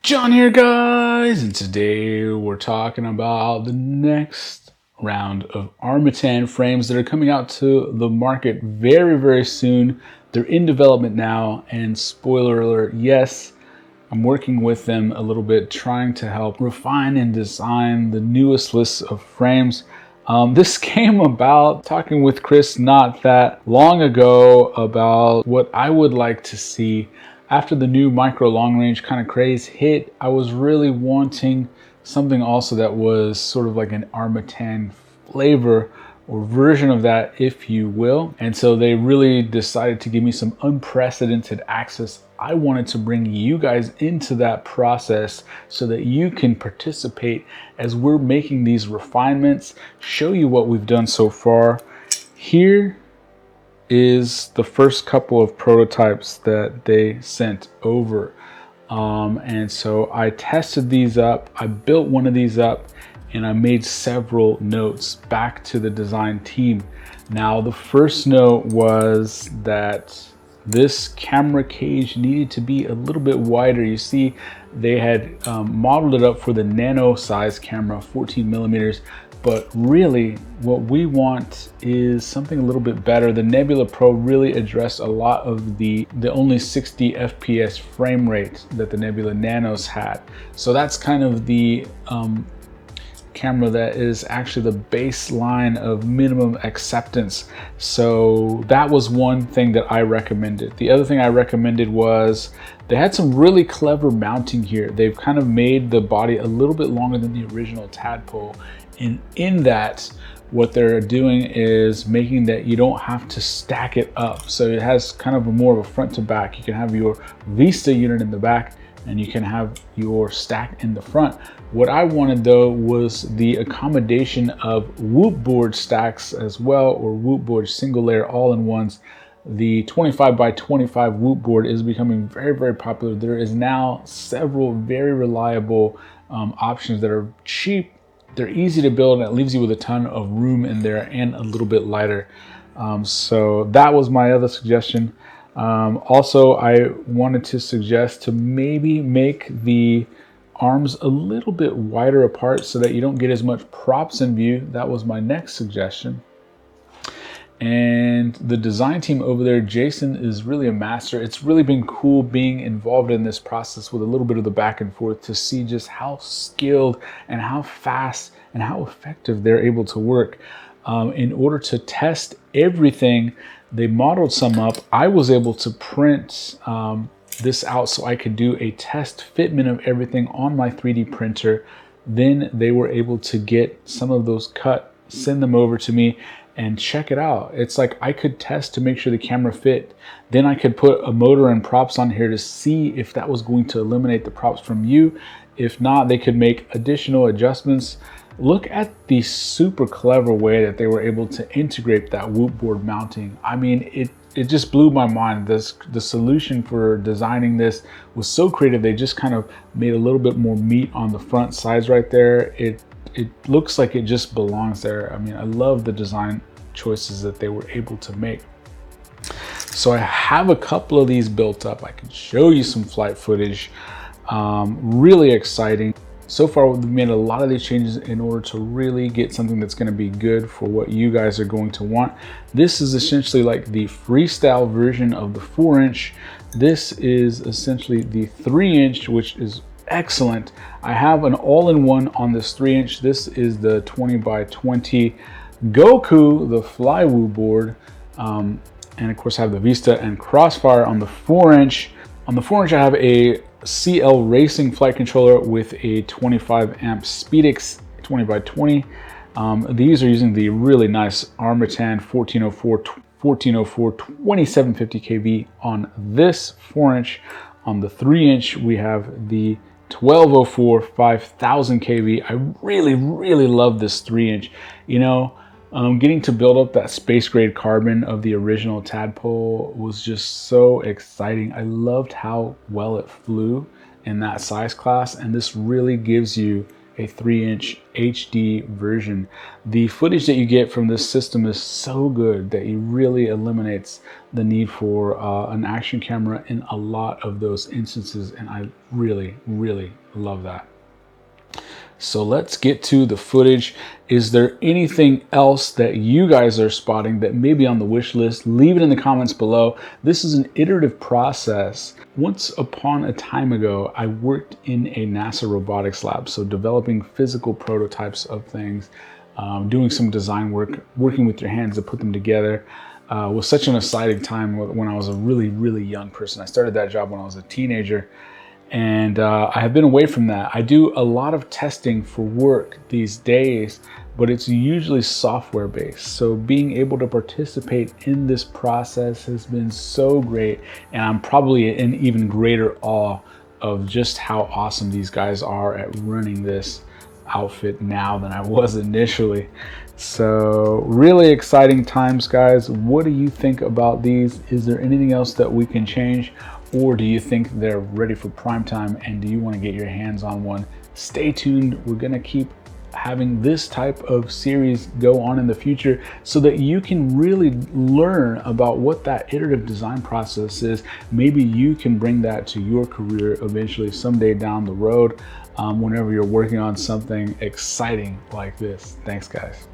John here, guys, and today we're talking about the next round of armattan frames that are coming out to the market very soon. They're in development now, and spoiler alert, yes, I'm working with them a little bit, trying to help refine and design the newest list of frames. This came about talking with Chris not that long ago about what I would like to see after the new micro long range kind of craze hit. I was really wanting something also that was sort of like an armattan flavor or version of that, if you will. And so they really decided to give me some unprecedented access. I wanted to bring you guys into that process so that you can participate as we're making these refinements, show you what we've done so far. Here is the first couple of prototypes that they sent over. And so I tested these up, I built one of these up, and I made several notes back to the design team. Now, the first note was that this camera cage needed to be a little bit wider. You see, they had modeled it up for the nano size camera, 14 millimeters, but really what we want is something a little bit better. The Nebula Pro really addressed a lot of the only 60 FPS frame rate that the Nebula Nanos had. So that's kind of the camera that is actually the baseline of minimum acceptance. So that was one thing that I recommended. The other thing I recommended was they had some really clever mounting here. They've kind of made the body a little bit longer than the original Tadpole. And in that, what they're doing is making that you don't have to stack it up. So it has kind of more of a front to back. You can have your Vista unit in the back and you can have your stack in the front. What I wanted though was the accommodation of whoop board stacks as well, or whoop board single layer all-in-ones. The 25 by 25 whoop board is becoming very popular. There is now several very reliable options that are cheap. They're easy to build, and it leaves you with a ton of room in there and a little bit lighter. So that was my other suggestion. Also, I wanted to suggest to maybe make the arms a little bit wider apart so that you don't get as much props in view. That was my next suggestion. And the design team over there, Jason, is really a master. It's really been cool being involved in this process with a little bit of the back and forth to see just how skilled and how fast and how effective they're able to work. In order to test everything, they modeled some up. I was able to print this out so I could do a test fitment of everything on my 3D printer. Then they were able to get some of those cut, send them over to me, and check it out. It's like I could test to make sure the camera fit. Then I could put a motor and props on here to see if that was going to eliminate the props from you. If not, they could make additional adjustments. Look at the super clever way that they were able to integrate that whoop board mounting. I mean, it just blew my mind. The solution for designing this was so creative. They just kind of made a little bit more meat on the front sides right there. It looks like it just belongs there. I mean, I love the design choices that they were able to make. So I have a couple of these built up. I can show you some flight footage. Really exciting. So far, we've made a lot of these changes in order to really get something that's going to be good for what you guys are going to want. This is essentially like the freestyle version of the 4-inch. This is essentially the 3-inch, which is excellent. I have an all-in-one on this 3-inch. This is the 20 by 20 Goku, the Flywoo board. And of course I have the Vista and Crossfire on the 4-inch. On the 4-inch I have a CL Racing flight controller with a 25 amp Speedix 20 by 20. These are using the really nice armattan 1404 2750 kV on this 4-inch. On the 3-inch we have the 1204 5000 kV. I really love this 3-inch. You know, getting to build up that space grade carbon of the original Tadpole was just so exciting. I loved how well it flew in that size class, and this really gives you a 3-inch HD version. The footage that you get from this system is so good that it really eliminates the need for an action camera in a lot of those instances, and I really, really love that. So let's get to the footage. Is there anything else that you guys are spotting that may be on the wish list? Leave it in the comments below. This is an iterative process. Once upon a time ago, I worked in a NASA robotics lab, so developing physical prototypes of things, doing some design work, working with your hands to put them together. Was such an exciting time when I was a really, really young person. I started that job when I was a teenager. And I have been away from that. I do a lot of testing for work these days, but it's usually software based. So being able to participate in this process has been so great. And I'm probably in even greater awe of just how awesome these guys are at running this outfit now than I was initially. So really exciting times, guys. What do you think about these? Is there anything else that we can change? Or do you think they're ready for prime time and do you want to get your hands on one? Stay tuned. We're going to keep having this type of series go on in the future so that you can really learn about what that iterative design process is. Maybe you can bring that to your career eventually someday down the road, whenever you're working on something exciting like this. Thanks, guys.